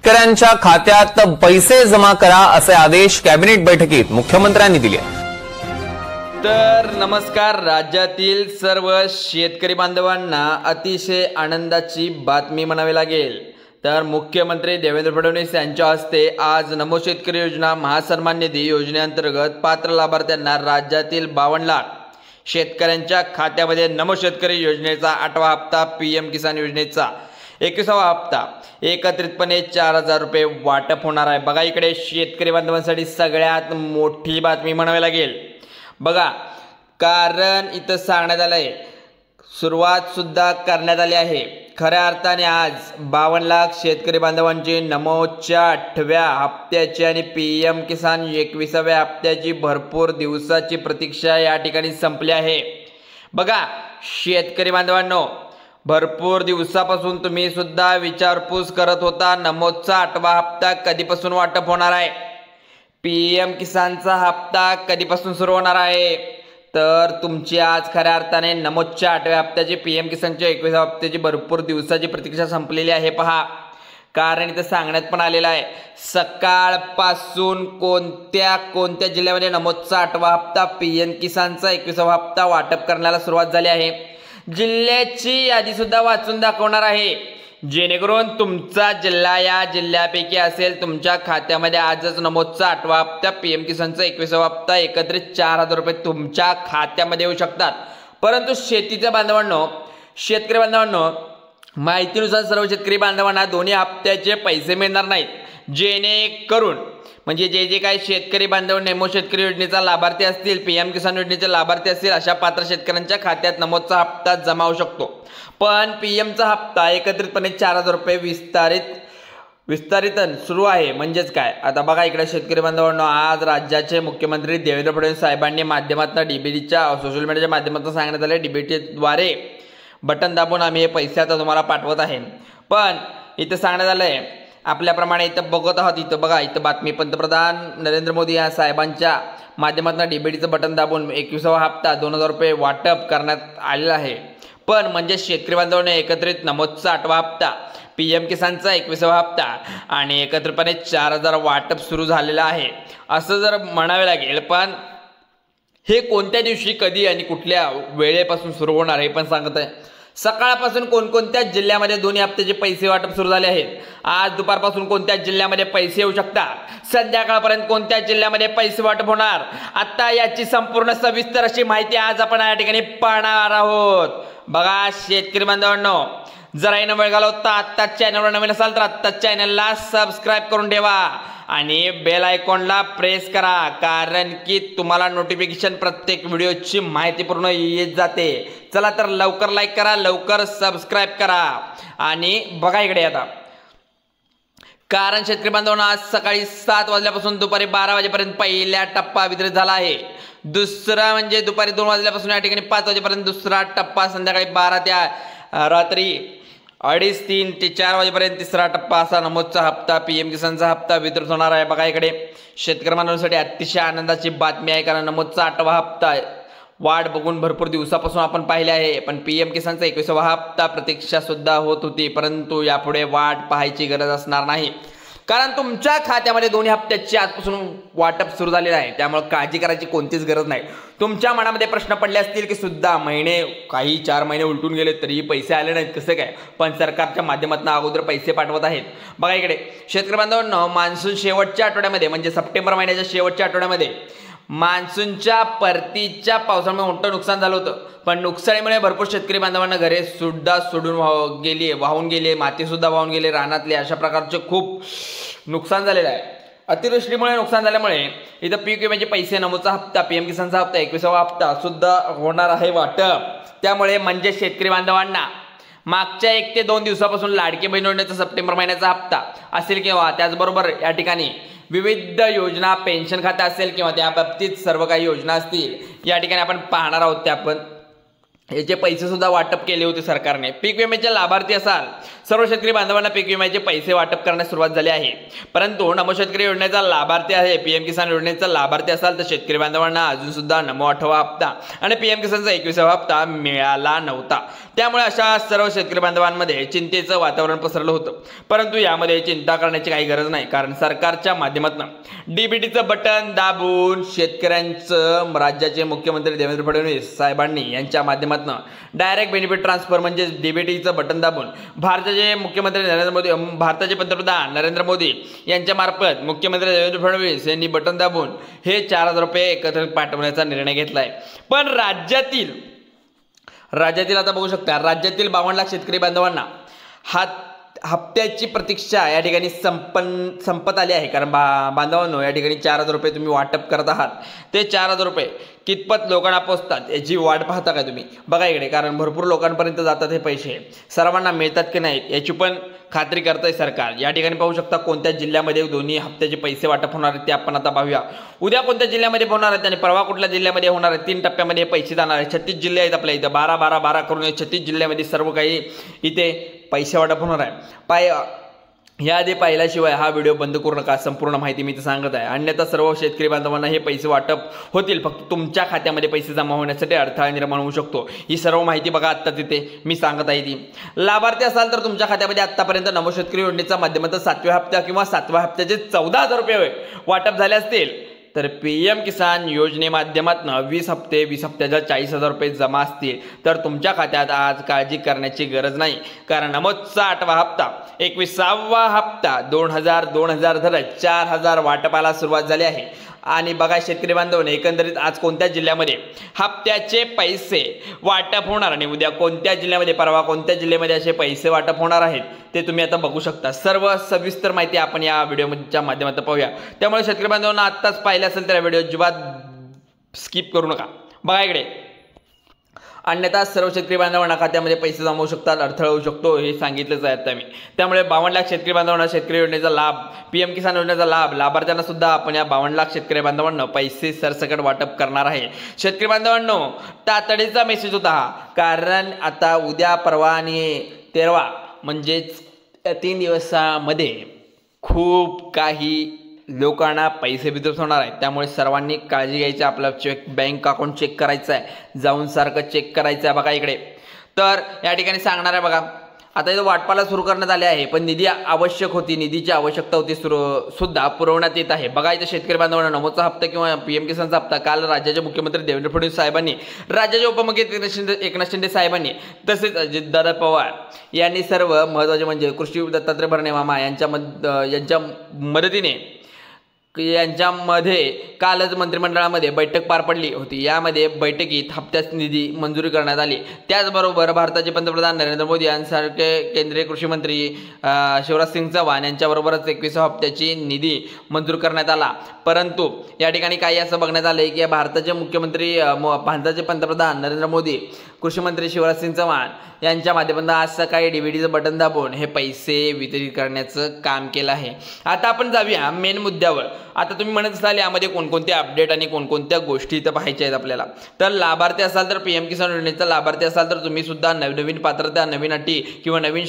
शेतकऱ्यांच्या खात्यात पैसे जमा करा असे आदेश कॅबिनेट बैठकीत मुख्यमंत्र्यांनी दिले। तर नमस्कार, राज्यातील सर्व शेतकरी बांधवांना अतिशय आनंदाची बातमी म्हणावी लागेल। तर मुख्यमंत्री देवेंद्र फडणवीस यांच्या हस्ते आज नमो शेतकरी योजना महासन्मान निधी योजनेअंतर्गत पात्र लाभार्थ्यांना राज्यातील 52 लाख शेतकऱ्यांच्या खात्यामध्ये नमो शेतकरी योजनेचा 8वा हप्ता, पीएम किसान योजनेचा 21वा हप्ता एकत्रितपणे 4000 रुपये वाटप होणार आहे। बघा, इकडे शेतकरी बांधवांसाठी सगळ्यात मोठी बातमी म्हणावी लागेल। बघा, कारण इथं सांगण्यात आलंय, सुरुवात सुद्धा करण्यात आली आहे। खऱ्या अर्थाने आज 52 लाख शेतकरी बांधवांची नमोच्या 8व्या हप्त्याची आणि पीएम किसान 21व्या हप्त्याची भरपूर दिवसाची प्रतीक्षा या ठिकाणी संपली आहे। बघा शेतकरी बांधवांनो, भरपूर दिवसापासून तुम्ही सुद्धा विचारपूस करत होता, नमोचा 8वा हप्ता कधीपासून वाटप होणार आहे, पीएम किसानचा हप्ता कधीपासून सुरू होणार आहे। तर तुमची आज खऱ्या अर्थाने नमोच्या 8व्या हप्त्याची, पीएम किसानच्या 21व्या हप्त्याची भरपूर दिवसाची प्रतीक्षा संपलेली आहे। पहा, कारण इथं सांगण्यात पण आलेलं आहे, सकाळपासून कोणत्या जिल्ह्यामध्ये नमोचा 8वा हप्ता, पीएम किसानचा 21वा हप्ता वाटप करण्याला सुरुवात झाली आहे। जिल्ह्याची यादी सुद्धा वाचून दाखवणार आहे, जेणेकरून तुमचा जिल्हा या जिल्ह्यापैकी असेल, तुमच्या खात्यामध्ये आजच नमोचा 8वा हप्ता, पीएम किसानचा 21वा हप्ता एकत्रित 4000 रुपये तुमच्या खात्यामध्ये येऊ शकतात। परंतु शेतीच्या बांधवांनो, शेतकरी बांधवांनो, माहितीनुसार सर्व शेतकरी बांधवांना दोन्ही हप्त्याचे पैसे मिळणार नाहीत, जेणेकरून म्हणजे जे काही शेतकरी बांधव नेमो शेतकरी योजनेचा लाभार्थी असतील, पीएम किसान योजनेचे लाभार्थी असतील, अशा पात्र शेतकऱ्यांच्या खात्यात नमोचा हप्ता जमा होऊ शकतो। पण पीएमचा हप्ता एकत्रितपणे 4000 रुपये विस्तारित सुरू आहे। म्हणजेच काय, आता बघा इकडे शेतकरी बांधवांनो, आज राज्याचे मुख्यमंत्री देवेंद्र फडणवीस साहेबांनी माध्यमातून डीबीटीच्या सोशल मीडियाच्या माध्यमातून सांगण्यात आले, डीबीटीद्वारे बटन दाबून आम्ही हे पैसे आता तुम्हाला पाठवत आहे। पण इथं सांगण्यात आलंय, आपल्याप्रमाणे इथं बघत आहात, इथं बघा, इथं बातमी, पंतप्रधान नरेंद्र मोदी या साहेबांच्या माध्यमातून डीबीटीचं बटन दाबून 21वा हप्ता 2000 रुपये वाटप करण्यात आलेला आहे। पण म्हणजे शेतकरी बांधवांनी एकत्रित नमोचा 8वा हप्ता, पीएम किसानचा 21वा हप्ता आणि एकत्रितपणे 4000 वाटप सुरू झालेलं आहे असं जर म्हणावे लागेल। पण हे कोणत्या दिवशी, कधी आणि कुठल्या वेळेपासून सुरू होणार हे पण सांगत आहे। सकाळपासून कोणकोणत्या जिल्ह्यामध्ये दोन्ही हप्त्याचे पैसे वाटप सुरू झाले आहेत, आज दुपारपासून कोणत्या जिल्ह्यामध्ये पैसे येऊ शकतात, संध्याकाळपर्यंत कोणत्या जिल्ह्यामध्ये पैसे वाटप होणार, आता याची संपूर्ण सविस्तर अशी माहिती आज आपण या ठिकाणी पाहणार आहोत। बघा शेतकरी बांधवांनो, जरा वेळ घालवता आत्ताच चॅनलवर नवीन असाल तर आत्ताच चॅनलला सबस्क्राईब करून ठेवा आणि बेल आयकॉनला प्रेस करा, कारण की तुम्हाला नोटिफिकेशन प्रत्येक व्हिडिओची माहिती पूर्ण येत जाते। चला तर लवकर लाईक करा, लवकर सबस्क्राईब करा। आणि बघा इकडे आता, कारण शेतकरी बांधवांना आज सकाळी 7 वाजल्यापासून दुपारी 12 वाजेपर्यंत पहिला टप्पा वितरित झाला आहे। दुसरा म्हणजे दुपारी 2 वाजल्यापासून या ठिकाणी 5 वाजेपर्यंत दुसरा टप्पा, संध्याकाळी 12 ते रात्री 2:30 ते 4 वाजेपर्यंत तिसरा टप्पा, असा नमोचा हप्ता, पीएम किसानचा हप्ता वितरित होणार आहे। बघा इकडे शेतकरी बांधवांसाठी अतिशय आनंदाची बातमी आहे, कारण नमोचा 8वा हप्ता वाढ बघून भरपूर दिवसापासून आपण पाहिले आहे। पण पीएम किसानचा 21वा हप्ता प्रतीक्षा सुद्धा होत होती, परंतु यापुढे वाट पाहायची गरज असणार नाही, कारण तुमच्या खात्यामध्ये दोन्ही हप्त्याची आजपासून वाटप सुरू झालेलं आहे। त्यामुळे काळजी करायची कोणतीच गरज नाही। तुमच्या मनामध्ये प्रश्न पडले असतील की सुद्धा महिने, काही 4 महिने उलटून गेले तरी पैसे आले नाहीत, कसं काय, पण सरकारच्या माध्यमातून अगोदर पैसे पाठवत आहेत। बघा इकडे शेतकरी बांधवांनो, मान्सून शेवटच्या आठवड्यामध्ये म्हणजे सप्टेंबर महिन्याच्या शेवटच्या आठवड्यामध्ये मान्सूनच्या परतीच्या पावसामुळे मोठं नुकसान झालं होतं। पण नुकसानीमुळे भरपूर शेतकरी बांधवांना घरे सुद्धा वाहून गेले, माती सुद्धा वाहून गेले, रानातले, अशा प्रकारचे खूप नुकसान झालेलं आहे। अतिवृष्टीमुळे नुकसान झाल्यामुळे इथं पीक विम्याचे पैसे, नमोचा हप्ता, पीएम किसानचा हप्ता, 21वा हप्ता सुद्धा होणार आहे वाटप। त्यामुळे म्हणजे शेतकरी बांधवांना मागच्या 1 ते 2 दिवसापासून लाडकी बहीण योजनेचा सप्टेंबर महिन्याचा हप्ता असेल किंवा त्याचबरोबर या ठिकाणी विविध योजना, पेन्शन खाते असेल किंवा त्या बाबतीत सर्व काही योजना असतील, या ठिकाणी आपण पाहणार आहोत। त्या पण याचे पैसे सुद्धा वाटप केले होते सरकारने। पीक विम्याचे लाभार्थी असाल सर्व शेतकरी बांधवांना पीक विम्याचे पैसे वाटप करण्यास सुरुवात झाली आहे। परंतु नमो शेतकरी योजनेचा लाभार्थी आहे, पीएम किसान योजनेचा लाभार्थी असाल तर शेतकरी बांधवांना अजून सुद्धा नमो 8वा हप्ता आणि पीएम किसानचा 21वा हप्ता मिळाला नव्हता। त्यामुळे अशा सर्व शेतकरी बांधवांमध्ये चिंतेचं वातावरण पसरलं होतं। परंतु यामध्ये चिंता करण्याची काही गरज नाही, कारण सरकारच्या माध्यमातून डीबीटीचं बटन दाबून शेतकऱ्यांचं राज्याचे मुख्यमंत्री देवेंद्र फडणवीस साहेबांनी यांच्या माध्यमातून डायरेक्ट बेनिफिट ट्रान्सफर म्हणजे डीबीटीचं बटन दाबून भारताचे मुख्यमंत्री भारताचे पंतप्रधान नरेंद्र मोदी यांच्या मार्फत मुख्यमंत्री देवेंद्र फडणवीस यांनी बटन दाबून हे 4,000 रुपये एकत्रित पाठवण्याचा निर्णय घेतलाय। पण राज्यातील आता बघू शकता, राज्यातील 52 लाख शेतकरी बांधवांना हप्त्याची प्रतीक्षा या ठिकाणी संपत आली आहे। कारण बांधवांनो, या ठिकाणी 4,000 रुपये तुम्ही वाटप करत आहात, ते 4,000 रुपये कितपत लोकांना पोहोचतात याची वाट पाहता का तुम्ही? बघा इकडे, कारण भरपूर लोकांपर्यंत जातात हे पैसे, सर्वांना मिळतात की नाहीत याची पण खात्री करतंय सरकार। या ठिकाणी पाहू शकता कोणत्या जिल्ह्यामध्ये दोन्ही हप्त्याचे पैसे वाटप होणार आहेत ते आपण आता पाहूया। उद्या कोणत्या जिल्ह्यामध्ये होणार आहेत आणि परवा कुठल्या जिल्ह्यामध्ये होणार आहेत, 3 टप्प्यामध्ये हे पैसे जाणार आहेत। 36 जिल्हे आहेत आपल्या इथं, 12 करून 36 जिल्ह्यामध्ये सर्व काही इथे पैसे वाटप होणार आहे। याआधी पाहिल्याशिवाय हा व्हिडिओ बंद करू नका, संपूर्ण माहिती मी इथे सांगत आहे। अन्यथा सर्व शेतकरी बांधवांना हे पैसे वाटप होतील, फक्त तुमच्या खात्यामध्ये पैसे जमा होण्यासाठी अडथळा निर्माण होऊ शकतो। ही सर्व माहिती बघा आत्ता तिथे मी सांगत आहे ती। लाभार्थी असाल तर तुमच्या खात्यामध्ये आतापर्यंत नमो शेतकरी योजनेच्या माध्यमातून 7व्या हप्त्या किंवा 7व्या हप्त्याचे 14,000 रुपये वाटप झाले असतील तर पीएम किसान योजने माध्यमातून 20 हप्ते 20 हप्त्याच्या 40,000 रुपये जमा असतील तर तुमच्या खात्यात आज काळजी करण्याची गरज नाही, कारण नमोचा 8वा हप्ता 21वा हप्ता 2,000 धरत 4,000 वाटपाला सुरुवात झाली आहे। आणि बघा शेतकरी बांधवांनो, एकंदरीत आज कोणत्या जिल्ह्यामध्ये हप्त्याचे पैसे वाटप होणार आणि उद्या कोणत्या जिल्ह्यामध्ये, परवा कोणत्या जिल्ह्यामध्ये असे पैसे वाटप होणार आहेत ते तुम्ही आता बघू शकता। सर्व सविस्तर माहिती आपण या व्हिडिओच्या माध्यमातून पाहूया। त्यामुळे शेतकरी बांधवांना आत्ताच पाहिलं असेल तर व्हिडिओ अजिबात स्किप करू नका। बघा इकडे, अन्यथा सर्व शेतकरी बांधवांना खात्यामध्ये पैसे जमा होऊ शकतात, अडथळा होऊ शकतो हे सांगितलंच आहे आता मी। त्यामुळे 52 लाख शेतकरी बांधवांना शेतकरी योजनेचा लाभ, पीएम किसान योजनेचा लाभ लाभार्थ्यांना सुद्धा आपण या 52 लाख शेतकरी बांधवांना पैसे सरसकट वाटप करणार आहे। शेतकरी बांधवांनो, तातडीचा मेसेज होता हा, कारण आता उद्या परवा आणि 13 म्हणजेच 3 दिवसामध्ये खूप काही लोकांना पैसे वितरित होणार आहेत। त्यामुळे सर्वांनी काळजी घ्यायची, आपलं बँक अकाउंट चेक करायचं आहे, जाऊन सारखं चेक करायचं आहे। बघा इकडे, तर या ठिकाणी सांगणार आहे बघा, आता इथं वाटपाला सुरू करण्यात आले आहे, पण निधी आवश्यक होती, निधीची आवश्यकता होती सुद्धा पुरवण्यात येत आहे। बघा इथं शेतकरी बांधवांना नमोचा हप्ता किंवा पीएम किसानचा हप्ता काल राज्याचे मुख्यमंत्री देवेंद्र फडणवीस साहेबांनी, राज्याचे उपमुख्यमंत्री एकनाथ शिंदे साहेबांनी, तसेच अजितदादा पवार यांनी सर्व महत्त्वाचे म्हणजे कृषी दत्तात्रय भरणे मामा यांच्या मदतीने यांच्यामध्ये कालच मंत्रिमंडळामध्ये बैठक पार पडली होती। यामध्ये बैठकीत हप्त्याची निधी मंजुरी करण्यात आली। त्याचबरोबर भारताचे पंतप्रधान नरेंद्र मोदी यांसारखे केंद्रीय कृषी मंत्री शिवराज सिंग चौहान यांच्याबरोबरच 21व्या हप्त्याची निधी मंजूर करण्यात आला। परंतु या ठिकाणी काही असं बघण्यात आलं की भारताचे भारताचे पंतप्रधान नरेंद्र मोदी, कृषी मंत्री शिवराज सिंग चौहान यांच्या माध्यमातून आज सकाळी डीबीटीचं बटन दाबून हे पैसे वितरित करण्याचं काम केलं आहे। आता आपण जाऊया मेन मुद्द्यावर। आता तुम्ही म्हणत असाल यामध्ये कोणकोणते अपडेट आणि कोणकोणत्या गोष्टी इथं पाहायच्या आहेत आपल्याला, तर लाभार्थी असाल तर पीएम किसान योजनेचा लाभार्थी असाल तर तुम्ही सुद्धा नवीन पात्रता, नवीन अटी किंवा नवीन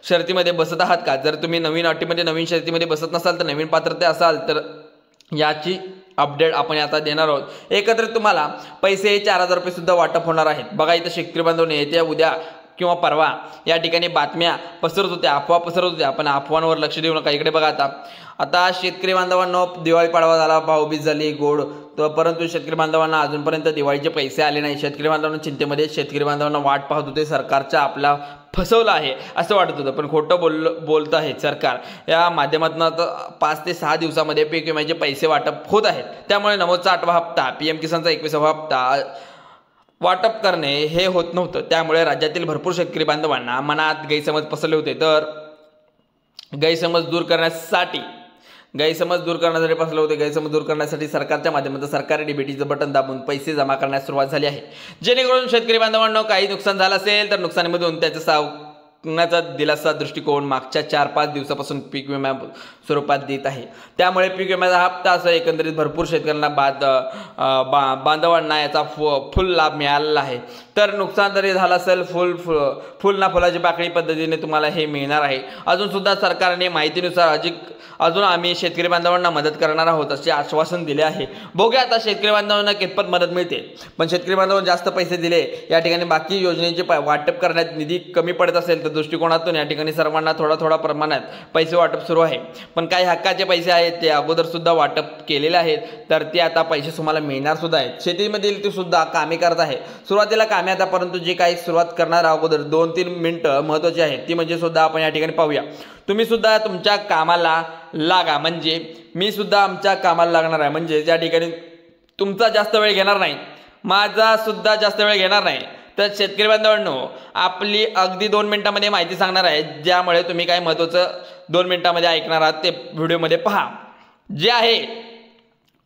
शर्तीमध्ये बसत आहात का? जर तुम्ही नवीन अटीमध्ये, नवीन शर्तीमध्ये बसत नसाल तर नवीन पात्रता असाल तर याची अपडेट आपण आता देणार आहोत। एकत्रित तुम्हाला पैसे 4,000 रुपये सुद्धा वाटप होणार आहेत। बघा इथं शेतकरी बांधवांनी येत्या उद्या किंवा परवा या ठिकाणी बातम्या पसरत होत्या, अफवा पसरत होत्या, पण अफवांवर लक्ष देऊ नका। इकडे बघा, आता शेतकरी बांधवांना दिवाळी पाडवा झाला, भाऊबीज झाली गोड, परंतु शेतकरी बांधवांना अजूनपर्यंत दिवाळीचे पैसे आले नाही। शेतकरी बांधवांना चिंतेमध्ये, शेतकरी बांधवांना वाट पाहत होते, सरकारच्या आपला फसवलं आहे असं वाटत होतं, पण खोटं बोलत आहे सरकार। या माध्यमातून 5 ते 6 दिवसामध्ये पीक विम्याचे पैसे वाटप होत आहेत। त्यामुळे नमोचा 8वा हप्ता, पीएम किसानचा 21वा हप्ता वाटप करणे हे होत नव्हतं। त्यामुळे राज्यातील भरपूर शेतकरी बांधवांना मनात गैरसमज पसरले होते, तर गैरसमज दूर करण्यासाठी सरकारच्या माध्यमातून सरकारी डीबीटीचं बटन दाबून पैसे जमा करण्यास सुरुवात झाली आहे। जेणेकरून शेतकरी बांधवांना काही नुकसान झालं असेल तर नुकसानीमधून त्याचं दिलासा दृष्टिकोन मागच्या 4-5 दिवसापासून पीक विमा स्वरूपात देत आहे। त्यामुळे पीक विम्याचा हप्ता असं एकंदरीत भरपूर शेतकऱ्यांना बांधवांना याचा फुल लाभ मिळालेला आहे। तर नुकसान जरी झालं असेल फुल ना फुलाची पाकळी पद्धतीने तुम्हाला हे मिळणार आहे। अजून सुद्धा सरकारने माहितीनुसार अजून आम्ही शेतकरी बांधवांना मदत करणार आहोत असे आश्वासन दिले आहे। बघूया आता शेतकरी बांधवांना कितपत मदत मिळते। पण शेतकरी बांधवांना जास्त पैसे दिले या ठिकाणी बाकी योजनेचे वाटप करण्यात निधी कमी पडत असेल तर दृष्टिकोनातून या ठिकाणी सर्वांना थोडा प्रमाणात पैसे वाटप सुरू आहे। पण काही हक्काचे पैसे आहेत ते अगोदर सुद्धा वाटप केलेले आहेत तर ते आता पैसे तुम्हाला मिळणार सुद्धा आहेत। शेतीमधील ते सुद्धा कामे करत आहे सुरुवातीला कामे आता, परंतु जे काही सुरुवात करणार अगोदर 2-3 मिनिटं महत्त्वाची आहेत ती म्हणजे सुद्धा आपण या ठिकाणी पाहूया। तुम्ही सुद्धा तुमच्या कामाला लागा, म्हणजे मी सुद्धा आमच्या कामाला लागणार आहे, म्हणजे ज्या ठिकाणी तुमचा जास्त वेळ घेणार नाही, माझा सुद्धा जास्त वेळ घेणार नाही। तर शेतकरी बांधवांनो आपली अगदी 2 मिनिटांमध्ये माहिती सांगणार आहे, ज्यामुळे तुम्ही काय महत्त्वाचं 2 मिनिटांमध्ये ऐकणार आहात ते व्हिडिओमध्ये पहा जे आहे,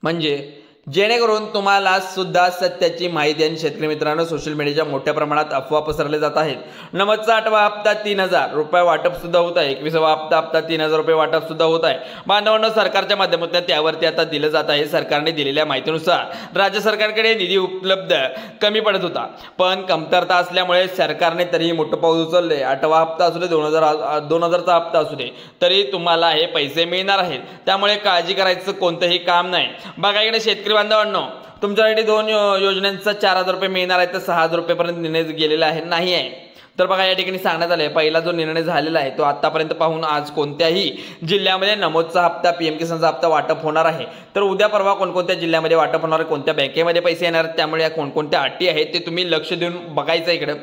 म्हणजे जेणेकरून तुम्हाला सुद्धा सत्याची माहिती। आणि शेतकरी मित्रांनो सोशल मीडियाच्या मोठ्या प्रमाणात अफवा पसरले जात आहेत। नमदचा 8वा हप्ता 3000 रुपये वाटप सुद्धा होत आहे। 21वा हप्ता 3000 रुपये वाटप सुद्धा होत आहे। बांधवांनो सरकारच्या माध्यमातून त्यावरती आता दिलं जात आहे। सरकारने दिलेल्या माहितीनुसार राज्य सरकारकडे निधी उपलब्ध कमी पडत होता, पण कमतरता असल्यामुळे सरकारने तरीही मोठं पाऊल उचलले। 8वा हप्ता असू दे 2000चा हप्ता असू दे तरी तुम्हाला हे पैसे मिळणार आहेत, त्यामुळे काळजी करायचं कोणतंही काम नाही। बघा इकडे शेतकरी बांधवांनो तुमच्यासाठी 2 योजनांचा 4000 रुपये मिळणार आहे तर 6000 रुपयेपर्यंत निर्णय गेलेला आहे नाही आहे। तर बघा या ठिकाणी सांगण्यात आले पहिला जो निर्णय झालेला आहे तो आतापर्यंत पाहून आज कोणत्याही जिल्ह्यामध्ये नमोदचा हप्ता पीएम किसानचा हप्ता वाटप होणार आहे, तर उद्या परवा कोणकोणत्या जिल्ह्यामध्ये वाटप होणार आहे, कोणत्या बँकेमध्ये पैसे येणार, त्यामुळे या कोणकोणत्या अटी आहेत ते तुम्ही लक्ष देऊन बघायचं। इकडे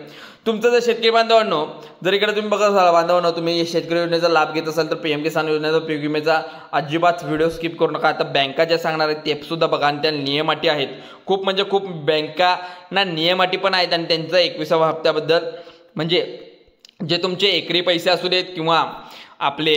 तुमचं जर शेतकरी बांधवांनो जर इकडे तुम्ही बघत असाल बांधवांनो तुम्ही शेतकरी योजनेचा लाभ घेत असाल तर पीएम किसान योजनेचा पीक विम्याचा अजिबात व्हिडिओ स्किप करू नका। आता बँका ज्या सांगणार आहेत ते सुद्धा बघा आणि त्या नियम अटी आहेत खूप, म्हणजे खूप बँकांना नियम अटी पण आहेत आणि त्यांचं 21वा हप्त्याबद्दल म्हणजे जे तुमचे एकरी पैसे असू देत किंवा आपले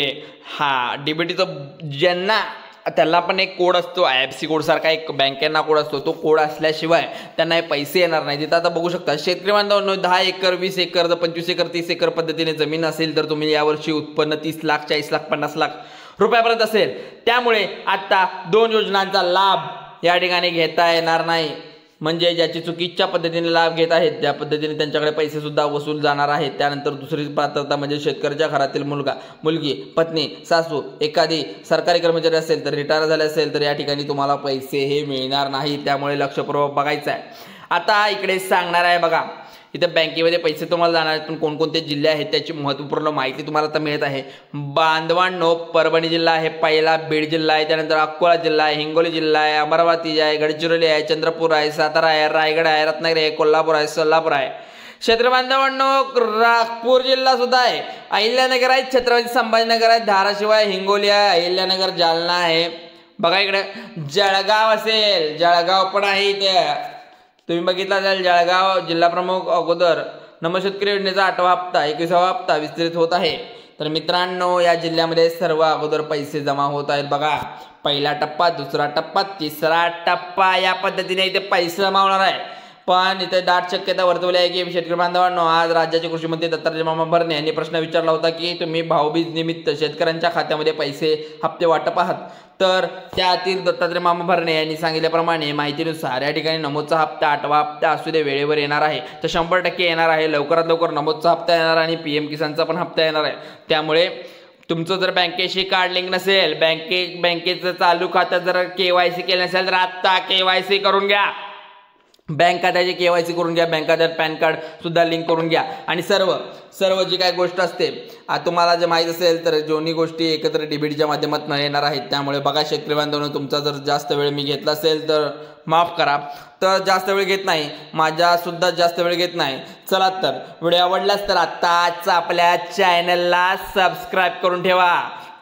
डीबीटीचं ज्यांना त्याला पण एक कोड असतो, IFSC कोड सारखा एक बँकेना कोड असतो, तो कोड असल्याशिवाय त्यांना हे पैसे येणार नाही। तिथं आता बघू शकता शेतकरी बांधवांनो 10 एकर 20 एकर 25 एकर 30 एकर पद्धतीने जमीन असेल तर तुम्ही यावर्षी उत्पन्न 30 लाख 40 लाख 50 लाख रुपयापर्यंत असेल, त्यामुळे आता 2 योजनांचा लाभ या ठिकाणी घेता येणार नाही। म्हणजे ज्याची चुकीच्या पद्धतीने लाभ घेत आहेत त्या पद्धतीने त्यांच्याकडे पैसे सुद्धा वसूल जाणार आहेत। त्यानंतर दुसरी पात्रता म्हणजे शेतकऱ्याच्या घरातील मुलगा मुलगी पत्नी सासू एखादी सरकारी कर्मचारी असेल तर रिटायर झाले असेल तर या ठिकाणी तुम्हाला पैसे हे मिळणार नाही, त्यामुळे लक्षपूर्वक बघायचं आहे। आता इकडे सांगणार आहे बघा इथे बँकेमध्ये पैसे तुम्हाला जाणार आहेत, पण कोणकोणते जिल्हे आहेत त्याची महत्त्वपूर्ण माहिती तुम्हाला आता मिळत आहे। बांधवांनो परभणी जिल्हा आहे पहिला, बीड जिल्हा आहे, त्यानंतर अकोला जिल्हा आहे, हिंगोली जिल्हा आहे, अमरावती आहे, गडचिरोली आहे, चंद्रपूर आहे, सातारा आहे, रायगड आहे, रत्नागिरी आहे, कोल्हापूर आहे, सोलापूर आहे। क्षेत्र बांधवांनो नागपूर जिल्हा सुद्धा आहे, अहिल्यानगर आहे, छत्रपती संभाजीनगर आहे, धाराशिव आहे, हिंगोली आहे, अहिल्यानगर जालना आहे। बघा इकडे जळगाव असेल, जळगाव पण आहे इथे तुम्ही बघितला असेल जळगाव जिल्हा प्रमुख अगोदर नमो शेतकरी योजनेचा 8वा हप्ता 21वा हप्ता विस्तरित होत आहे। तर मित्रांनो या जिल्ह्यामध्ये सर्व अगोदर पैसे जमा होत आहेत। बघा पहिला टप्पा, दुसरा टप्पा, तिसरा टप्पा या पद्धतीने इथे पैसे जमा होणार आहे। पण इथे दाट शक्यता वर्तवली आहे की शेतकरी बांधवांनो आज राज्याचे कृषी मंत्री दत्तात्रय मामा भरणे यांनी प्रश्न विचारला होता की तुम्ही भाऊबीज निमित्त शेतकऱ्यांच्या खात्यामध्ये पैसे हप्ते वाटप आहात, तर त्यातील दत्तात्रय मामा भरणे यांनी सांगितल्याप्रमाणे माहितीनुसार या ठिकाणी नमोदचा हप्ता 8वा हप्ता असू दे वेळेवर येणार आहे, तर 100% येणार आहे। लवकरात लवकर नमोदचा हप्ता येणार आणि पीएम किसानचा पण हप्ता येणार आहे। त्यामुळे तुमचं जर बँकेशी कार्ड लिंक नसेल, बँकेचं चालू खातं जर KYC केलं नसेल तर आत्ता KYC करून घ्या, बँक खात्याचे KYC करून घ्या, बँक खात्यात पॅन कार्ड सुद्धा लिंक करून घ्या आणि सर्व जी काही गोष्ट असते तुम्हाला जे माहीत असेल तर दोन्ही गोष्टी एकत्र डीबीटीच्या माध्यमातून येणार आहेत। त्यामुळे बघा शेतकरी बांधवांनो तुमचा जर जास्त वेळ मी घेतला असेल तर माफ करा, तर जास्त वेळ घेत नाही, माझा सुद्धा जास्त वेळ घेत नाही। चला तर व्हिडिओ आवडलास तर आत्ताच आपल्या चॅनलला सबस्क्राईब करून ठेवा,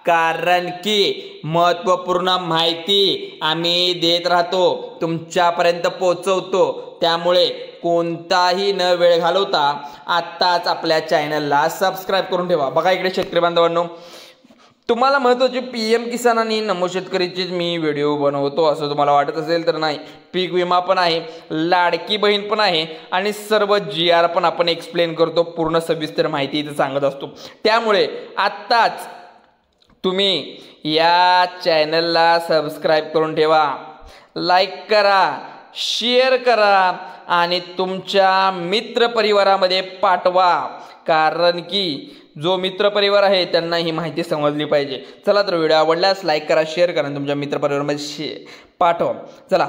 कारण की महत्त्वपूर्ण माहिती आम्ही देत राहतो, तुमच्यापर्यंत पोहोचवतो। त्यामुळे कोणताही न वेळ घालवता आत्ताच आपल्या चॅनलला सबस्क्राईब करून ठेवा। बघा इकडे शेतकरी बांधवांनो तुम्हाला महत्त्वाचे पीएम किसान आणि नमो शेतकरीचेच मी व्हिडिओ बनवतो असं तुम्हाला वाटत असेल तर नाही, पीक विमा पण आहे, लाडकी बहीण पण आहे आणि सर्व GR पण आपण एक्सप्लेन करतो, पूर्ण सविस्तर माहिती इथे सांगत असतो। त्यामुळे आत्ताच तुम्ही या चॅनलला सबस्क्राईब करून ठेवा, लाईक करा शेअर करा आणि तुमच्या मित्रपरिवारामध्ये पाठवा, कारण की जो मित्रपरिवार आहे त्यांना ही माहिती समजली पाहिजे. चला तर व्हिडिओ आवडल्यास लाईक करा, शेअर करा, तुमच्या मित्रपरिवारामध्ये पाठवा. चला